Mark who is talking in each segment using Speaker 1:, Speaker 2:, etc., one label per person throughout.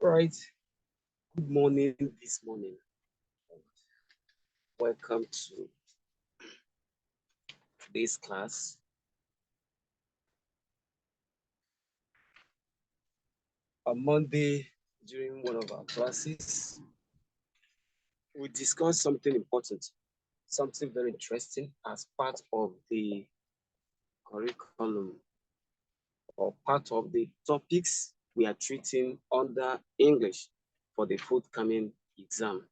Speaker 1: All right. Good morning this morning. Welcome to today's class. On Monday, during one of our classes, we discussed something important, something very interesting as part of the curriculum or part of the topics we are treating under English for the forthcoming exam.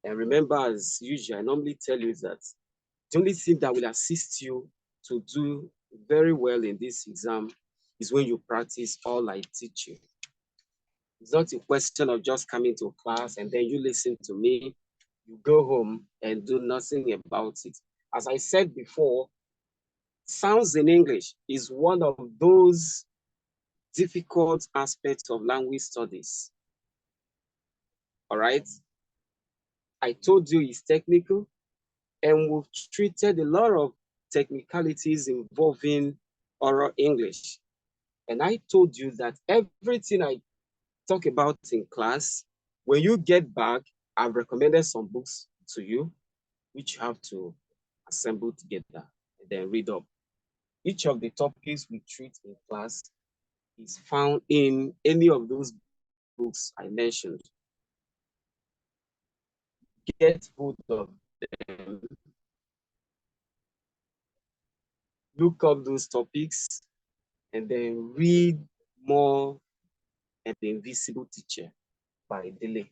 Speaker 1: And remember, as usual, I normally tell you that the only thing that will assist you to do very well in this exam is when you practice all I teach you. It's not a question of just coming to class and then you listen to me, you go home and do nothing about it. As I said before, sounds in English is one of those difficult aspects of language studies. All right? I told you it's technical, and we've treated a lot of technicalities involving oral English. And I told you that everything I talk about in class, when you get back, I've recommended some books to you, which you have to assemble together and then read up. Each of the topics we treat in class is found in any of those books I mentioned. Get hold of them, look up those topics, and then read more and The Invisible Teacher by Dele.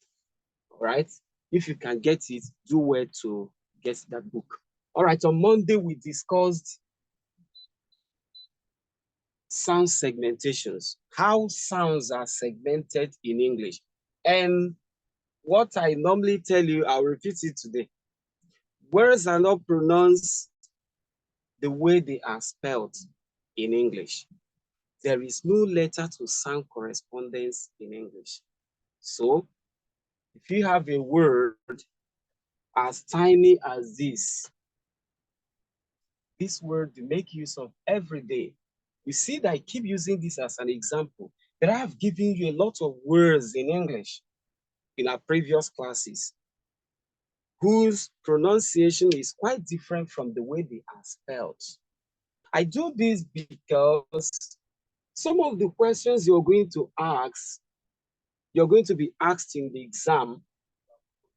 Speaker 1: All right? If you can get it, do well to get that book. All right, on Monday, we discussed sound segmentations, how sounds are segmented in English. And what I normally tell you, I'll repeat it today. Words are not pronounced the way they are spelled in English. There is no letter to sound correspondence in English. So if you have a word as tiny as this word you make use of every day. You see that I keep using this as an example, but I have given you a lot of words in English in our previous classes whose pronunciation is quite different from the way they are spelled. I do this because some of the questions you're going to be asked in the exam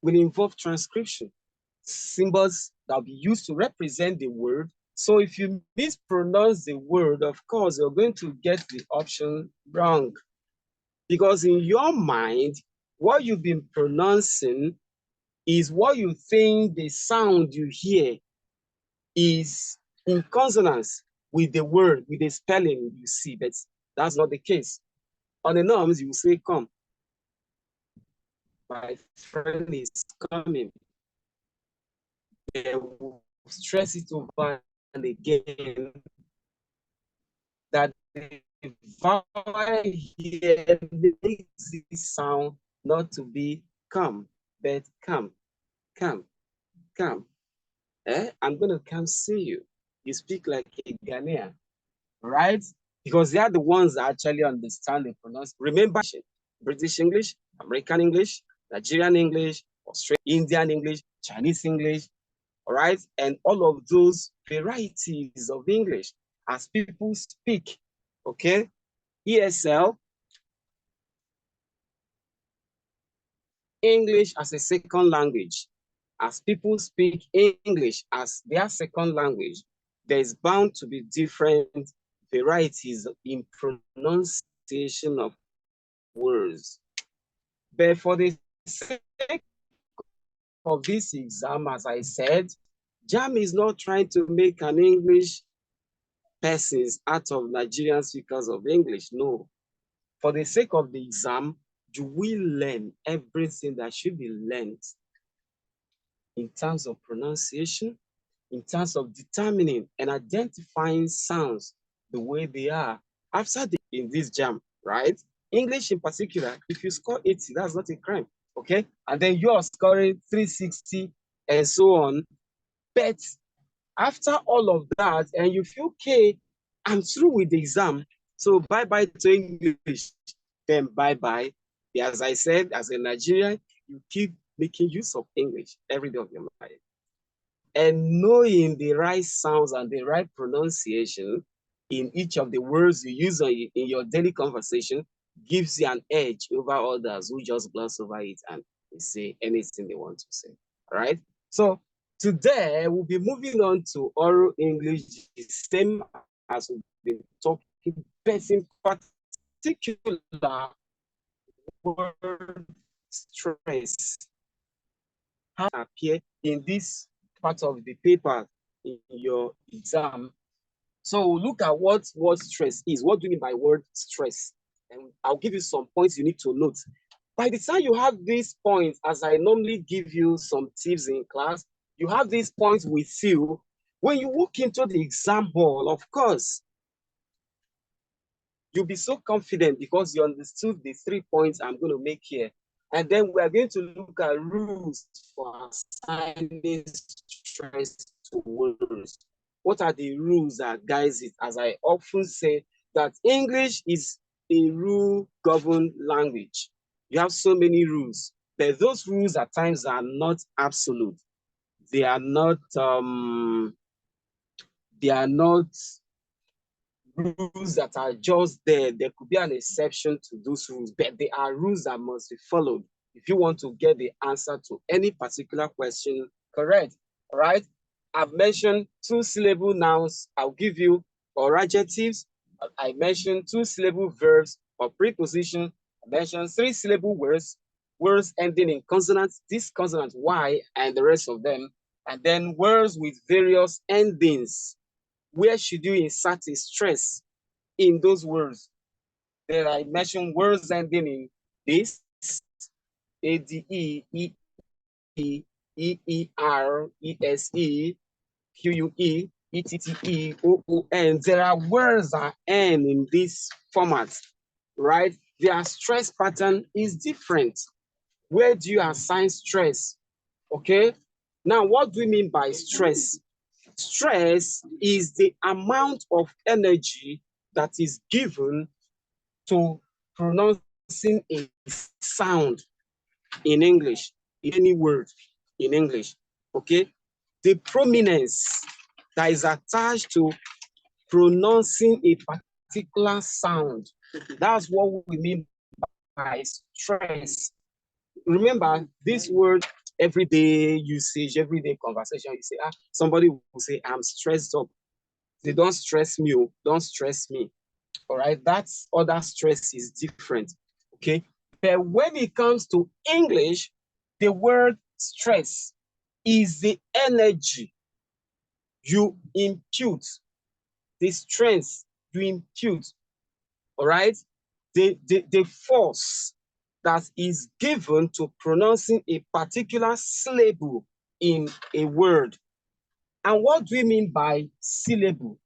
Speaker 1: will involve transcription, symbols that will be used to represent the word. So if you mispronounce the word, of course, you're going to get the option wrong. Because in your mind, what you've been pronouncing is what you think the sound you hear is in consonance with the word, with the spelling you see, but that's not the case. On the norms, you say, come. My friend is coming. They will stress it over and again that the vowel here makes it sound not to be come, but come. I'm going to come see you. You speak like a Ghanaian, right? Because they are the ones that actually understand and pronounce. Remember, British English, American English, Nigerian English, Australian, Indian English, Chinese English, all right? And all of those varieties of English as people speak, okay? ESL, English as a second language. As people speak English as their second language, there's bound to be different varieties in pronunciation of words. But for the sake of this exam, as I said, JAM is not trying to make an English persons out of Nigerian speakers of English. No. For the sake of the exam, you will learn everything that should be learned in terms of pronunciation, in terms of determining and identifying sounds the way they are after in this JAM, right? English in particular, if you score 80, that's not a crime, okay? And then you're scoring 360 and so on. But after all of that, and you feel, okay, I'm through with the exam, so bye-bye to English, then bye-bye. As I said, as a Nigerian, you keep making use of English every day of your life. And knowing the right sounds and the right pronunciation in each of the words you use in your daily conversation gives you an edge over others who just gloss over it and say anything they want to say. All right. So today we'll be moving on to oral English, the same as we've been talking, but in particular, word stress. How appear in this part of the paper in your exam. So look at what word stress is. What do you mean by word stress? And I'll give you some points you need to note. By the time you have these points, as I normally give you some tips in class, you have these points with you. When you walk into the exam hall, of course, you'll be so confident because you understood the 3 points I'm going to make here. And then we are going to look at rules for assigning stress to words. What are the rules that guides it? As I often say, that English is a rule-governed language. You have so many rules, but those rules at times are not absolute. They are not rules that are just there. There could be an exception to those rules, but they are rules that must be followed if you want to get the answer to any particular question correct. All right. I've mentioned 2-syllable nouns. I'll give you, or adjectives. I mentioned 2-syllable verbs or preposition. I mentioned 3-syllable words, words ending in consonants, this consonant Y and the rest of them. And then words with various endings. Where should you insert a stress in those words? Then I mentioned words ending in this, ADE, EE, EER, ESE, QUE, ETTE, OON. There are words that end in this format, right? Their stress pattern is different. Where do you assign stress? Okay. Now, what do we mean by stress? Stress is the amount of energy that is given to pronouncing a sound in English, in any word in English, okay? The prominence that is attached to pronouncing a particular sound, that's what we mean by stress. Remember, this word, everyday usage, everyday conversation, you say, somebody will say, I'm stressed up. They don't stress me, don't stress me. All right, that's other stress is different. Okay, but when it comes to English, the word stress is the energy you impute, the strength you impute. All right, the force that is given to pronouncing a particular syllable in a word. And what do we mean by syllable?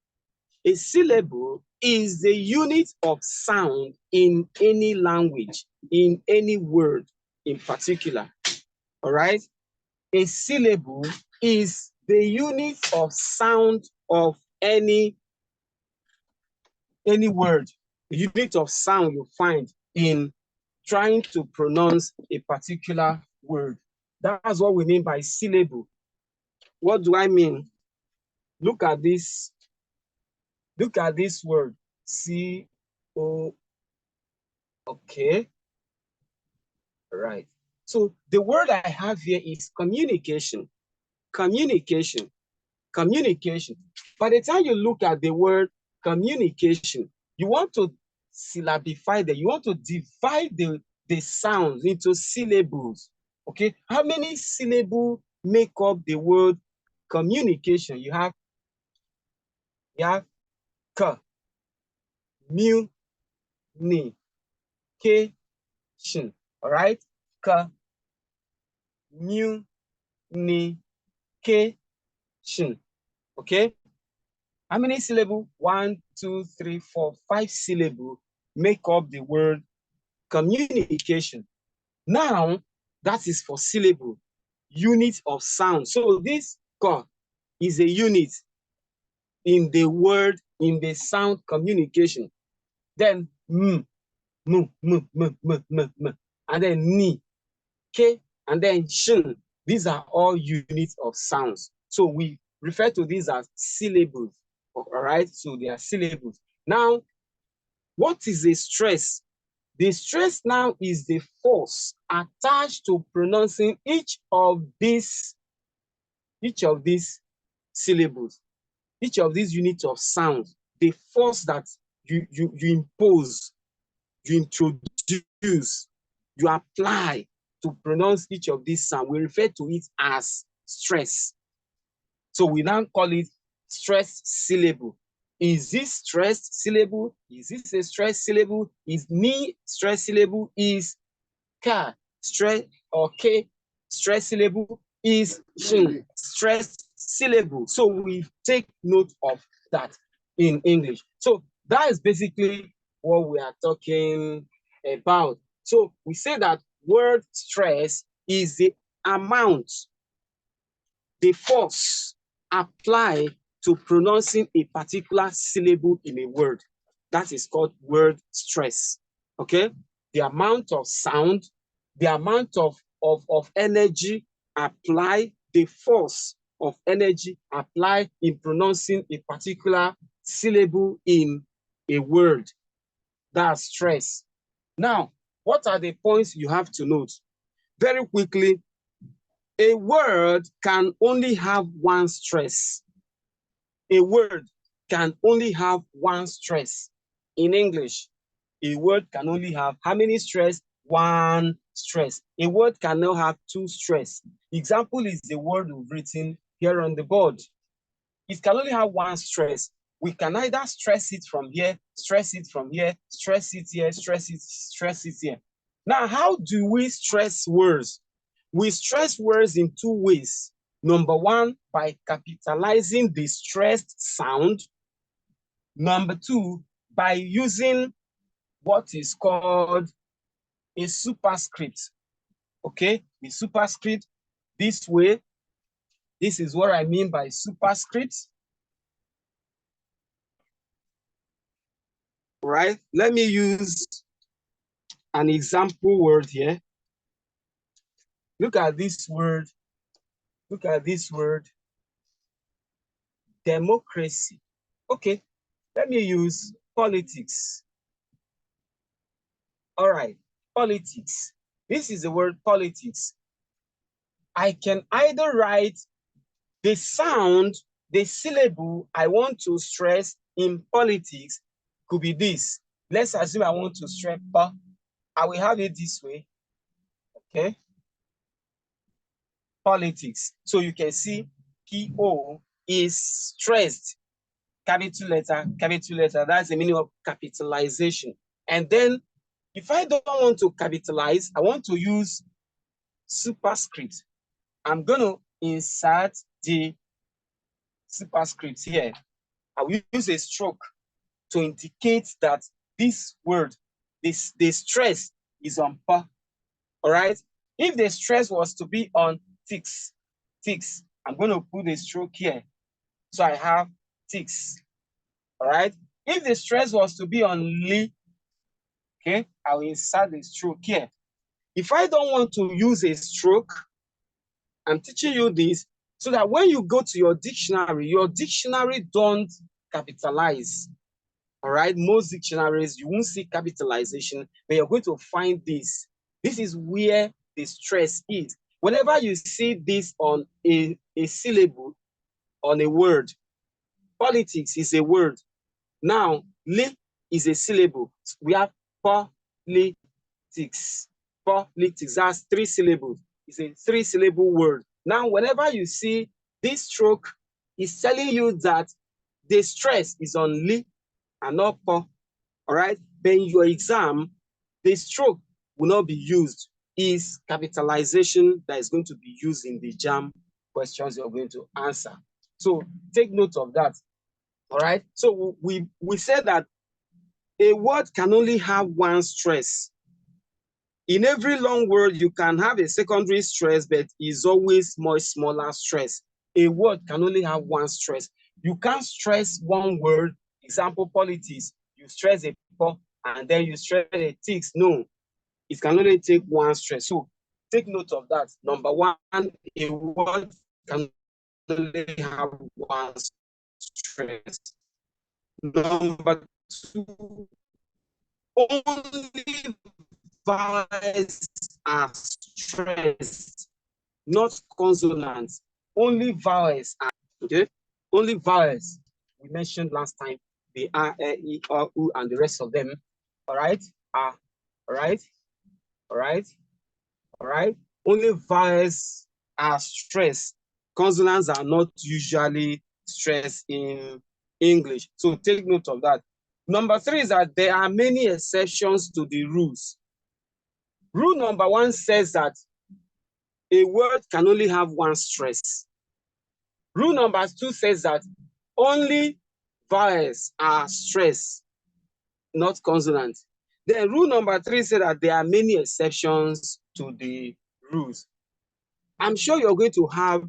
Speaker 1: A syllable is the unit of sound in any language, in any word in particular. All right? A syllable is the unit of sound of any word, the unit of sound you find in trying to pronounce a particular word. That's what we mean by syllable. What do I mean? Look at this. Look at this word. C-O. Okay. All right. So the word I have here is communication. Communication. Communication. By the time you look at the word communication, you want to syllabify them. You want to divide the sounds into syllables. Okay. How many syllables make up the word communication? You have k, mu, ni, k, shin. All right. K, mu, ni, k, shin. Okay. How many syllables? 1, 2, 3, 4, 5 syllables make up the word communication. Now, that is for syllable, unit of sound. So this k is a unit in the word, in the sound communication. Then m, m, m, m, m, m, m. and then ni, k, and then shin. These are all units of sounds. So we refer to these as syllables. All right, so they are syllables. Now, what is a stress? The stress now is the force attached to pronouncing each of these syllables, each of these units of sound. The force that you impose, you introduce, you apply to pronounce each of these sounds. We refer to it as stress. So we now call it stressed syllable. Is this stressed syllable? Is this a stressed syllable? Is ni stressed syllable? Is ka stress or k stress syllable? Is shin stressed syllable? So we take note of that in English. So that is basically what we are talking about. So we say that word stress is the amount, the force applied to pronouncing a particular syllable in a word. That is called word stress. Okay? The amount of sound, the amount of energy applied, the force of energy applied in pronouncing a particular syllable in a word. That's stress. Now, what are the points you have to note? Very quickly, a word can only have one stress. A word can only have one stress. In English, a word can only have how many stress? One stress. A word cannot have two stress. Example is the word we've written here on the board. It can only have one stress. We can either stress it from here, stress it from here, stress it here, stress it here. Now, how do we stress words? We stress words in two ways. Number one, by capitalizing the stressed sound. Number two, by using what is called a superscript. Okay, the superscript this way. This is what I mean by superscript. Right? Let me use an example word here. Look at this word. Look at this word. Democracy. Okay, let me use politics. All right, politics. This is the word politics. I can either write the sound, the syllable I want to stress in politics could be this. Let's assume I want to stress pa. I will have it this way. Okay. Politics. So you can see PO is stressed. Capital letter, capital letter. That's the meaning of capitalization. And then if I don't want to capitalize, I want to use superscript. I'm going to insert the superscript here. I will use a stroke to indicate that this word, the stress is on pa. All right. If the stress was to be on ticks, I'm going to put a stroke here. So I have ticks. All right. If the stress was to be on li, okay, I will insert the stroke here. If I don't want to use a stroke, I'm teaching you this so that when you go to your dictionary don't capitalize. All right, most dictionaries, you won't see capitalization, but you're going to find this. This is where the stress is. Whenever you see this on a syllable, on a word, politics is a word. Now, li is a syllable. We have politics. Politics, that's three syllables. It's a three-syllable word. Now, whenever you see this stroke, it's telling you that the stress is on li and not po. All right. Then in your exam, the stroke will not be used. Is capitalization that is going to be used in the JAM questions you're going to answer. So take note of that. All right. So we said that a word can only have one stress. In every long word, you can have a secondary stress, but it's always much smaller stress. A word can only have one stress. You can't stress one word. Example, politics. You stress a po and then you stress a ticks. No. It can only take one stress. So take note of that. Number one, a word can only have one stress. Number two, only vowels are stressed, not consonants. Only vowels are, okay? Only vowels. We mentioned last time, the A, E, I, U, and the rest of them, all right? All right? All right? All right? Only vowels are stressed. Consonants are not usually stressed in English. So take note of that. Number three is that there are many exceptions to the rules. Rule number one says that a word can only have one stress. Rule number two says that only vowels are stressed, not consonants. Then rule number three says that there are many exceptions to the rules. I'm sure you're going to have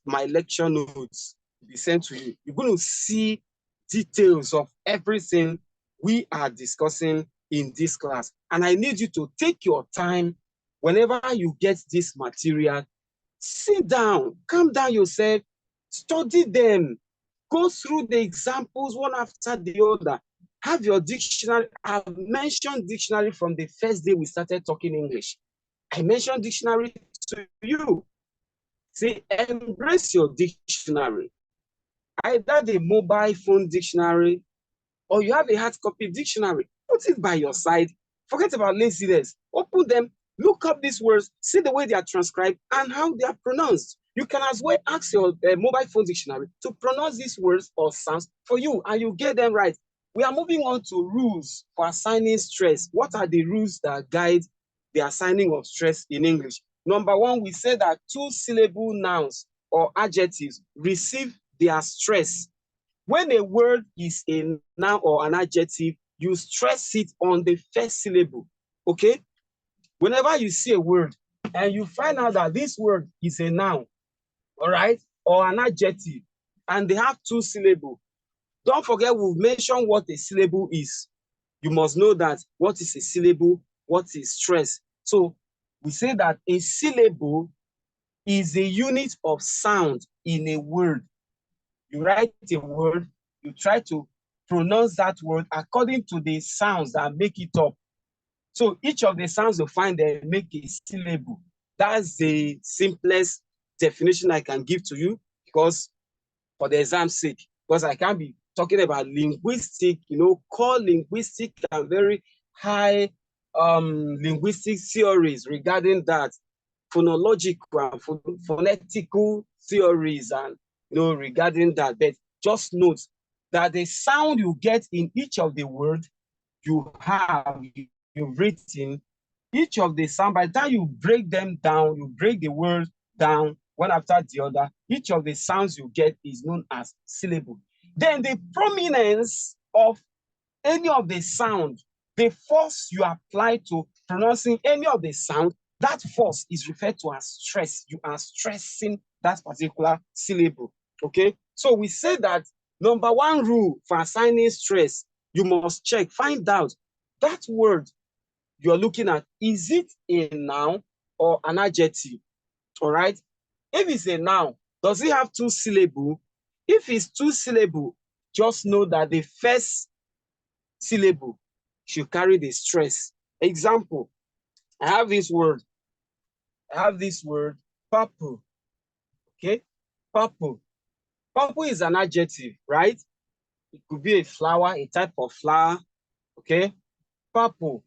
Speaker 1: my lecture notes be sent to you. You're going to see details of everything we are discussing in this class. And I need you to take your time whenever you get this material. Sit down, calm down yourself, study them, go through the examples one after the other. Have your dictionary. I've mentioned dictionary from the first day we started talking English. I mentioned dictionary to you. Say, embrace your dictionary. Either the mobile phone dictionary or you have a hard copy dictionary. Put it by your side. Forget about laziness. Open them, look up these words, see the way they are transcribed and how they are pronounced. You can as well ask your mobile phone dictionary to pronounce these words or sounds for you, and you get them right. We are moving on to rules for assigning stress. What are the rules that guide the assigning of stress in English? Number one, we said that two-syllable nouns or adjectives receive their stress. When a word is a noun or an adjective, you stress it on the first syllable, okay? Whenever you see a word and you find out that this word is a noun, all right, or an adjective, and they have two syllables, don't forget we've mentioned what a syllable is. You must know that what is a syllable, what is stress. So we say that a syllable is a unit of sound in a word. You write a word, you try to pronounce that word according to the sounds that make it up. So each of the sounds you find there make a syllable. That's the simplest definition I can give to you, because for the exam's sake, because I can't be talking about linguistic, core linguistic and very high linguistic theories regarding that, phonological and phonetical theories and regarding that. But just note that the sound you get in each of the words you've written, each of the sound, by the time you break them down, you break the word down one after the other, each of the sounds you get is known as syllable. Then the prominence of any of the sound, the force you apply to pronouncing any of the sound, that force is referred to as stress. You are stressing that particular syllable, okay? So we say that number one rule for assigning stress, you must check, find out that word you're looking at, is it a noun or an adjective, all right? If it's a noun, does it have two syllables? If it's two syllables, just know that the first syllable should carry the stress. Example, I have this word, purple, okay? Purple. Purple is an adjective, right? It could be a flower, a type of flower, okay? Purple,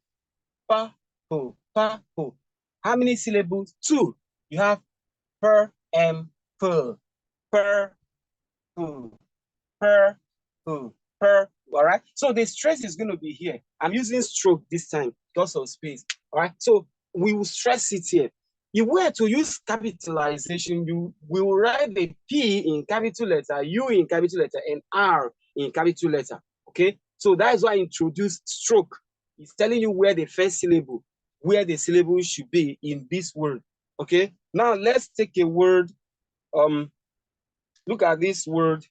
Speaker 1: purple, purple. How many syllables? Two. You have per and pull, per, per, per, all right? So the stress is going to be here. I'm using stroke this time because of space, all right? So we will stress it here. If we were to use capitalization, you will write the P in capital letter, U in capital letter, and R in capital letter, okay? So that is why I introduced stroke. It's telling you where the first syllable, where the syllable should be in this word, okay? Now let's take a word, look at this word,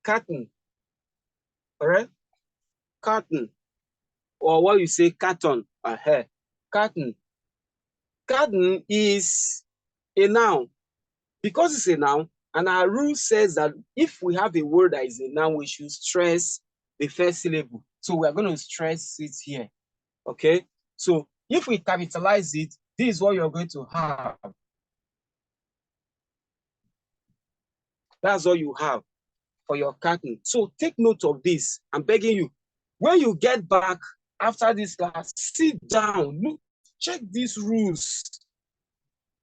Speaker 1: curtain. All right? Carton, or what you say, carton. Carton. Carton is a noun. Because it's a noun, and our rule says that if we have a word that is a noun, we should stress the first syllable. So we're going to stress it here. Okay? So if we capitalize it, this is what you're going to have. That's all you have for your carton. So take note of this. I'm begging you. When you get back after this class, sit down, look, check these rules.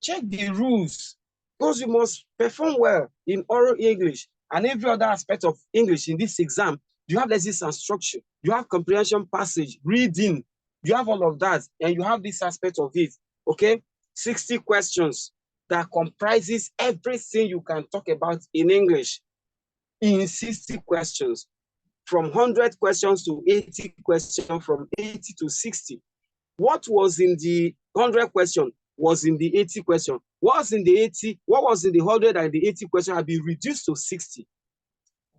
Speaker 1: Check the rules, because you must perform well in oral English and every other aspect of English in this exam. You have lessons and structure, you have comprehension, passage, reading, you have all of that, and you have this aspect of it. Okay, 60 questions that comprises everything you can talk about in English in 60 questions, from 100 questions to 80 questions, from 80 to 60. What was in the 100 question was in the 80 question. What was in the 80, what was in the 100 and the 80 question have been reduced to 60.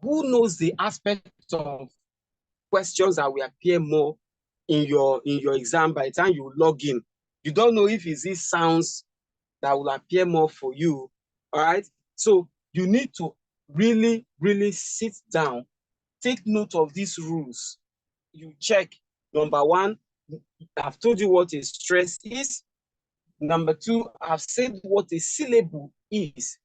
Speaker 1: Who knows the aspect of questions that will appear more in your exam by the time you log in? You don't know if it's these sounds that will appear more for you. All right. So you need to really, really sit down, take note of these rules. You check. Number one, I've told you what a stress is. Number two, I've said what a syllable is.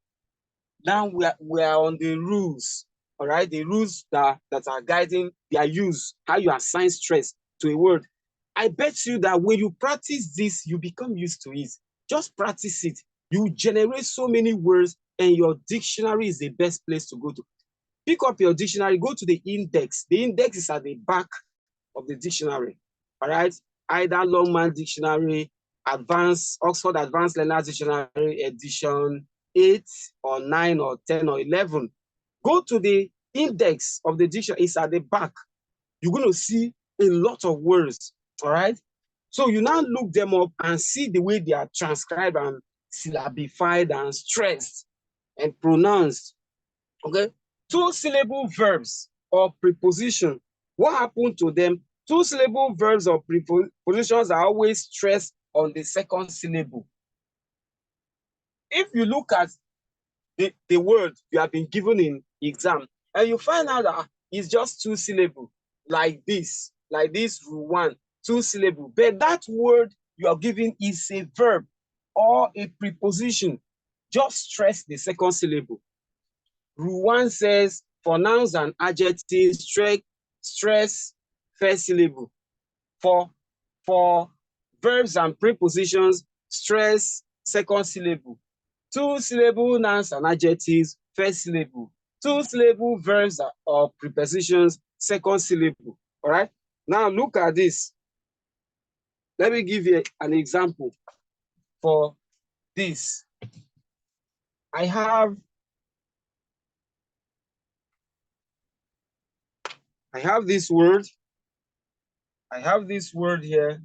Speaker 1: Now we are on the rules, all right? The rules that are guiding their use, how you assign stress to a word. I bet you that when you practice this, you become used to it. Just practice it. You generate so many words, and your dictionary is the best place to go to. Pick up your dictionary, go to the index. The index is at the back of the dictionary, all right? Either Longman Dictionary, Oxford Advanced Learners Dictionary edition 8 or 9 or 10 or 11. Go to the index of the dictionary, it's at the back. You're going to see a lot of words, all right? So you now look them up and see the way they are transcribed and syllabified and stressed and pronounced, okay? Two-syllable verbs or preposition, what happened to them? Two-syllable verbs or prepositions are always stressed on the second syllable. If you look at the word you have been given in exam, and you find out that it's just two syllables, like this one, two syllables, but that word you are given is a verb or a preposition, just stress the second syllable. Rule 1 says for nouns and adjectives, stress first syllable. For verbs and prepositions, stress second syllable. Two-syllable nouns and adjectives, first syllable. Two-syllable verbs or prepositions, second syllable. All right? Now look at this. Let me give you an example for this. I have this word. I have this word here.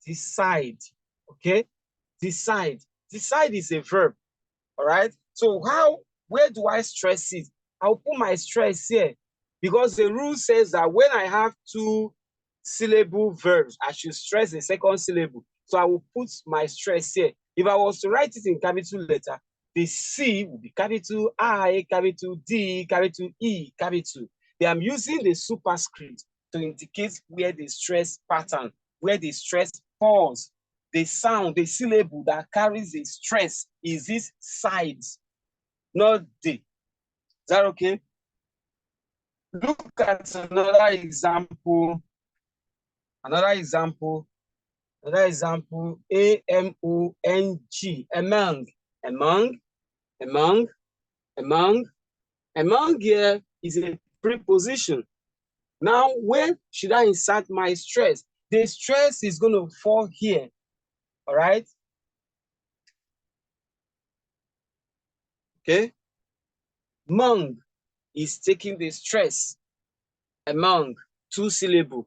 Speaker 1: Decide. Okay? Decide. Decide is a verb. All right? So where do I stress it? I'll put my stress here, because the rule says that when I have two-syllable verbs, I should stress the second syllable. So I will put my stress here. If I was to write it in capital letter, the C will be capital I, capital D, capital E, capital. I'm using the superscript to indicate where the stress pattern, where the stress falls. The sound, the syllable that carries the stress is this sides, not the. Is that okay? Look at another example. A-M-O-N-G, among here is a preposition. Now, where should I insert my stress? The stress is going to fall here, all right? Okay? Mung is taking the stress among, two syllable.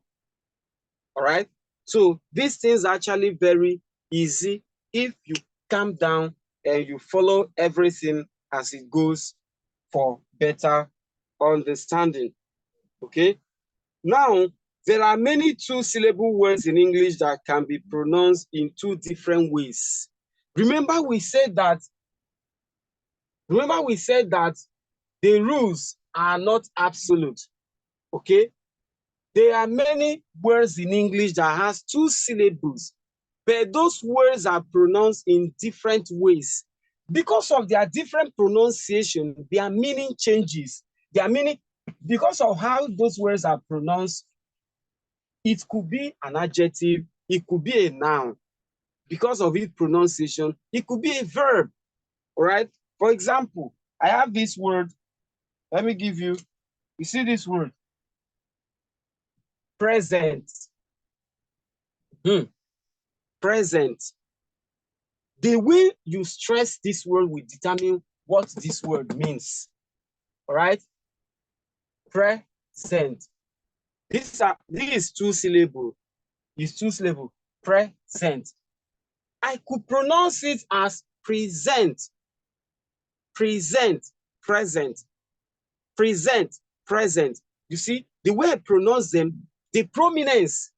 Speaker 1: All right. So these things are actually very easy if you calm down and you follow everything as it goes for better understanding. Okay. Now, there are many two-syllable words in English that can be pronounced in two different ways. Remember we said that the rules are not absolute. Okay. There are many words in English that has two syllables, but those words are pronounced in different ways. Because of their different pronunciation, their meaning changes. Their meaning, because of how those words are pronounced, it could be an adjective, it could be a noun. Because of its pronunciation, it could be a verb. All right. For example, I have this word. Let me give you. You see this word, present. Present. The way you stress this word will determine what this word means. All right. Present. This is two syllable. It's two syllable. Present. I could pronounce it as present. Present. Present. Present. Present. You see, the way I pronounce them, the prominence,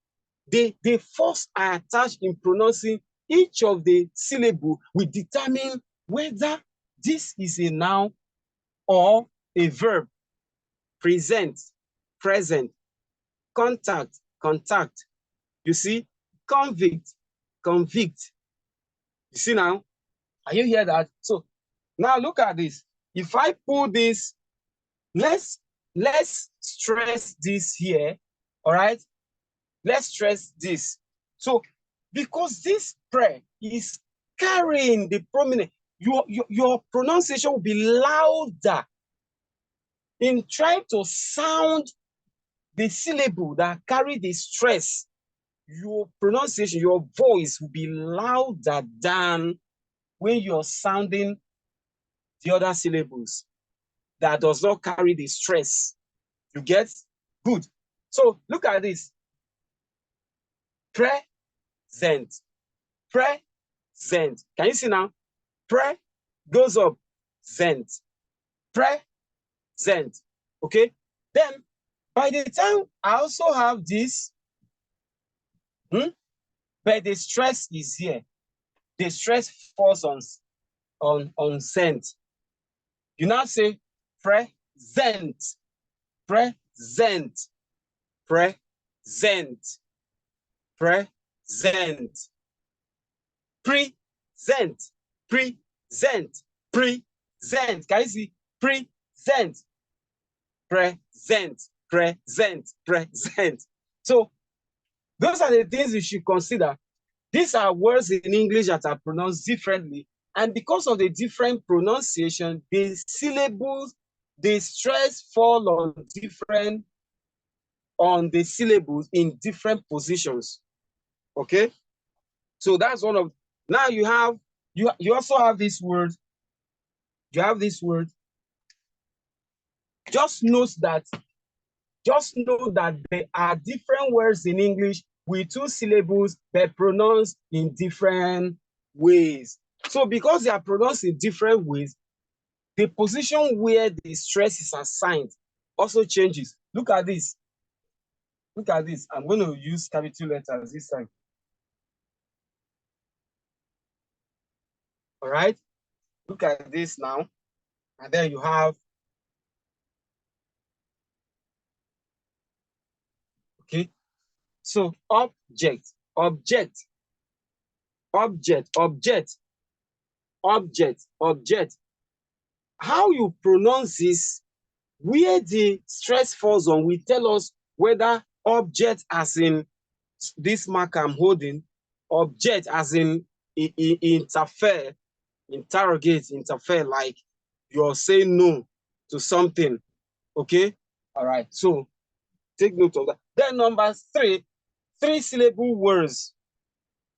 Speaker 1: the force I attach in pronouncing each of the syllable will determine whether this is a noun or a verb. Present, present, contact, contact. You see, convict, convict. You see now? Are you hear that? So now look at this. If I pull this, let's stress this here. All right. Let's stress this. So because this prayer is carrying the prominent, your pronunciation will be louder in trying to sound the syllable that carry the stress. Your pronunciation, your voice will be louder than when you're sounding the other syllables that does not carry the stress. You get? Good. So look at this. Present. Present. Can you see now? Pre goes up. Zent. Present. Okay? Then, by the time I also have this, but the stress is here. The stress falls on sent. You now say present, present, present, present, present, present, present. Can you see? Present, present, present, present. So those are the things you should consider. These are words in English that are pronounced differently. And because of the different pronunciation, the syllables, the stress fall on the syllables in different positions. Okay? So that's one of, now you also have this word. You have this word. Just know that there are different words in English with two syllables but pronounced in different ways. So because they are pronounced in different ways, the position where the stress is assigned also changes. Look at this. Look at this. I'm going to use capital letters this time. All right. Look at this now. And then you have, okay. So object, object, object, object, object, object. How you pronounce this, where the stress falls on, will tell us whether object as in this mark I'm holding, object as in interfere, interrogate, interfere, like you're saying no to something. Okay? All right. So take note of that. Then number three, three-syllable words.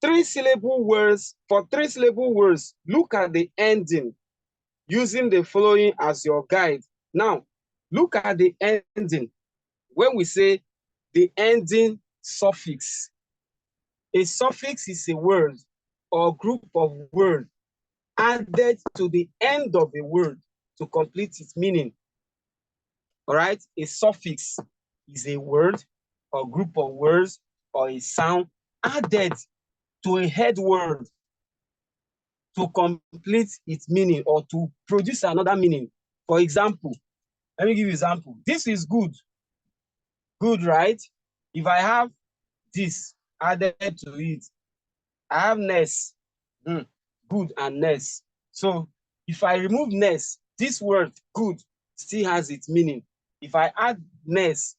Speaker 1: Three-syllable words, for three-syllable words, look at the ending using the following as your guide. Now, look at the ending. When we say the ending suffix, a suffix is a word or group of words added to the end of a word to complete its meaning. All right, a suffix is a word or group of words or a sound added to a head word to complete its meaning or to produce another meaning. For example, let me give you an example. This is good. Good, right? If I have this added to it, I have ness. Good and ness. So if I remove ness, this word good still has its meaning. If I add ness,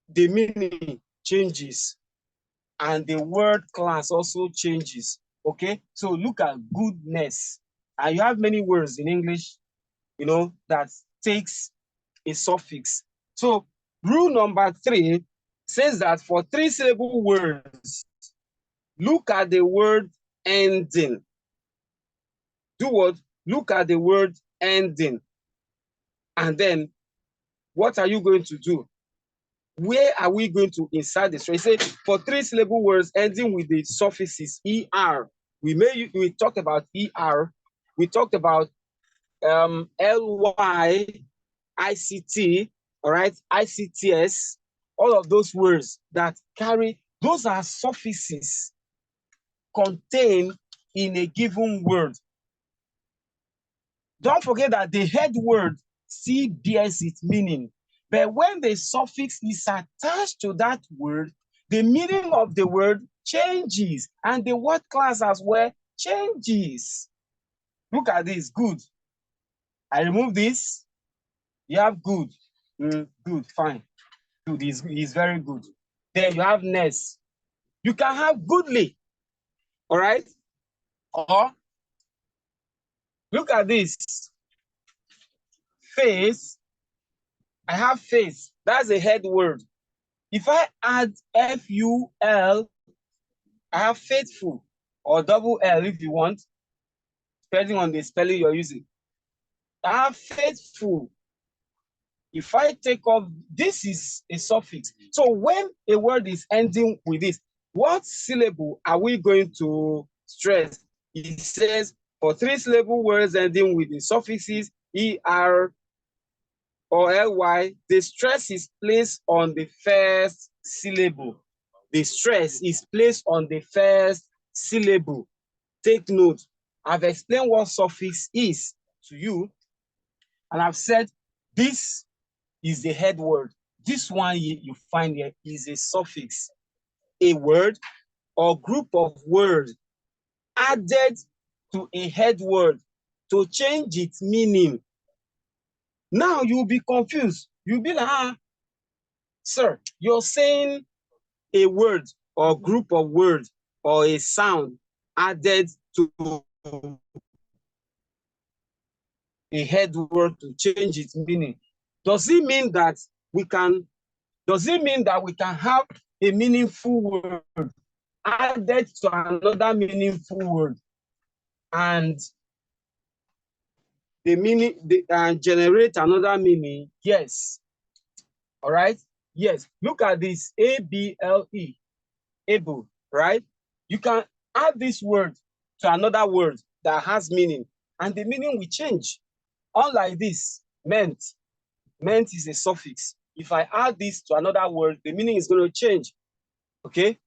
Speaker 1: the meaning changes and the word class also changes. Okay, so look at goodness. And you have many words in English, that takes a suffix. So rule number 3 says that for 3-syllable words, look at the word ending. Do what? Look at the word ending. And then what are you going to do? Where are we going to insert the stress? Say for 3-syllable words ending with the suffixes ER. We talked about ER. We talked about LY, ICT, all right, ICTS, all of those words that carry, those are suffixes contained in a given word. Don't forget that the head word still bears its meaning. But when the suffix is attached to that word, the meaning of the word changes and the word class as well changes. Look at this, good. I remove this, you have good. Good, fine. Good is very good. Then you have ness. You can have goodly, all right? Or look at this, face. I have face. That's a head word. If I add FUL, I have faithful, or double L if you want, depending on the spelling you're using. I have faithful. If I take off, this is a suffix. So when a word is ending with this, what syllable are we going to stress? It says for 3-syllable words ending with the suffixes ER or LY, the stress is placed on the first syllable. The stress is placed on the first syllable. Take note, I've explained what suffix is to you, and I've said this is the head word. This one you find here is a suffix, a word or group of words added to a head word to change its meaning. Now you'll be confused. You'll be like, sir, you're saying a word or group of words or a sound added to a head word to change its meaning. Does it mean that we can have a meaningful word added to another meaningful word and the meaning and generate another meaning? Yes. All right. Yes. Look at this, ABLE, able, right? You can add this word to another word that has meaning and the meaning will change. Unlike this, meant. Meant is a suffix. If I add this to another word, the meaning is going to change. Okay?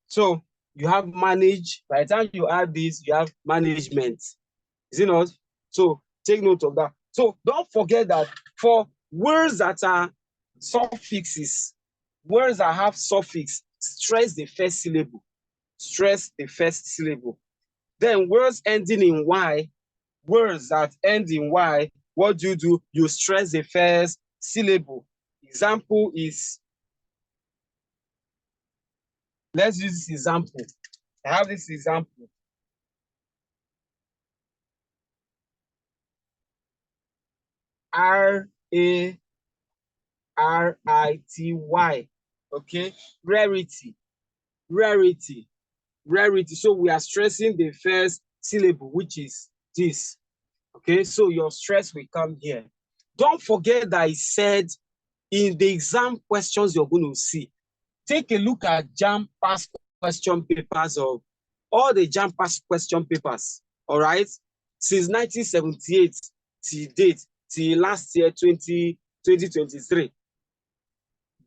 Speaker 1: So you have manage. By the time you add this, you have management. Is it not? So take note of that. So don't forget that for words that are suffixes, words that have suffix, stress the first syllable. Stress the first syllable. Then words ending in Y, words that end in Y, what do? You stress the first syllable. Example is, let's use this example. I have this example. RARITY. Okay, rarity, rarity, rarity. So we are stressing the first syllable, which is this. Okay, so your stress will come here. Don't forget that I said in the exam questions you're going to see, take a look at JAMB past question papers of all the JAMB past question papers, all right? Since 1978 till date, till last year, 2020, 2023.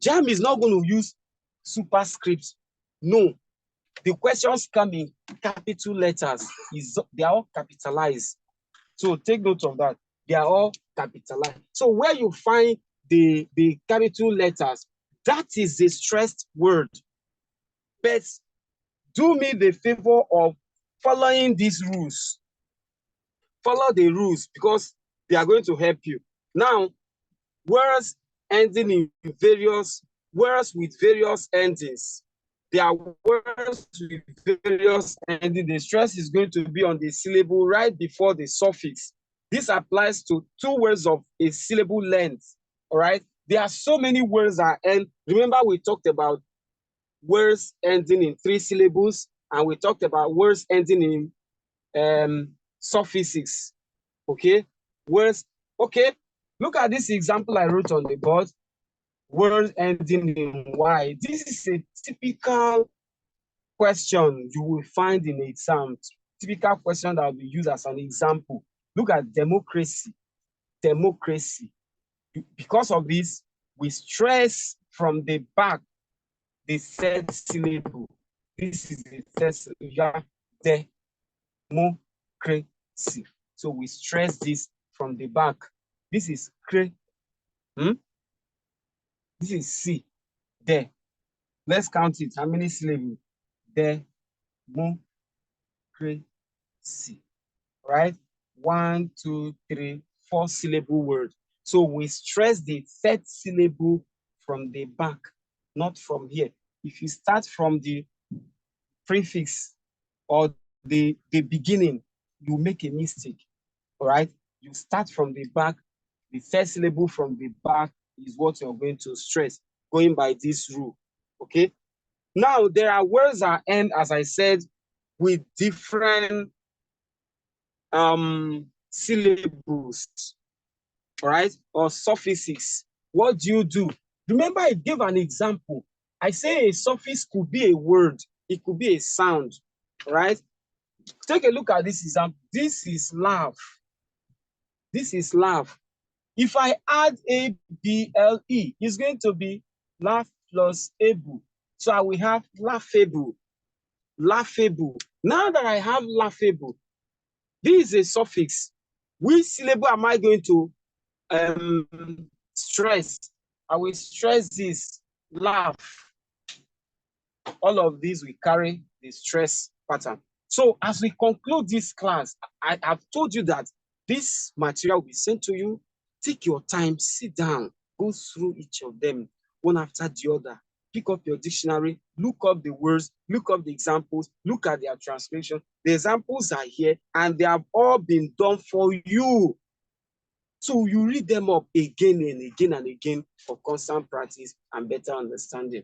Speaker 1: JAMB is not going to use superscript. No, the questions come in capital letters. They are all capitalized. So take note of that. They are all capitalized. So where you find the capital letters, that is a stressed word. But do me the favor of following these rules. Follow the rules because they are going to help you. Now, words ending in words with various endings. There are words with various endings. The stress is going to be on the syllable right before the suffix. This applies to two words of a syllable length. All right. There are so many words that end. Remember, we talked about words ending in 3 syllables, and we talked about words ending in suffixes. Okay. Words. Okay. Look at this example I wrote on the board. Word ending in Y. This is a typical question you will find in exam. Typical question that will be used as an example. Look at democracy. Democracy. Because of this, we stress from the back the third syllable. This is the third syllable. Democracy. So we stress this from the back. This is cre. This is C. There. Let's count it. How many syllables? Democracy. Right? 1, 2, 3, 4 syllable word. So we stress the third syllable from the back, not from here. If you start from the prefix or the beginning, you make a mistake. All right? You start from the back. The third syllable from the back is what you're going to stress, going by this rule. Okay? Now, there are words that end, as I said, with different syllables, all right, or suffixes. What do? Remember, I gave an example. I say a suffix could be a word. It could be a sound, right? Take a look at this example. This is laugh. This is laugh. If I add A-B-L-E, it's going to be laugh plus able. So I will have laughable. Laughable. Now that I have laughable, this is a suffix. Which syllable am I going to stress? I will stress this, laugh. All of these will carry the stress pattern. So as we conclude this class, I have told you that this material will be sent to you. Take your time, sit down, go through each of them, one after the other. Pick up your dictionary, look up the words, look up the examples, look at their translation. The examples are here and they have all been done for you. So you read them up again and again and again for constant practice and better understanding.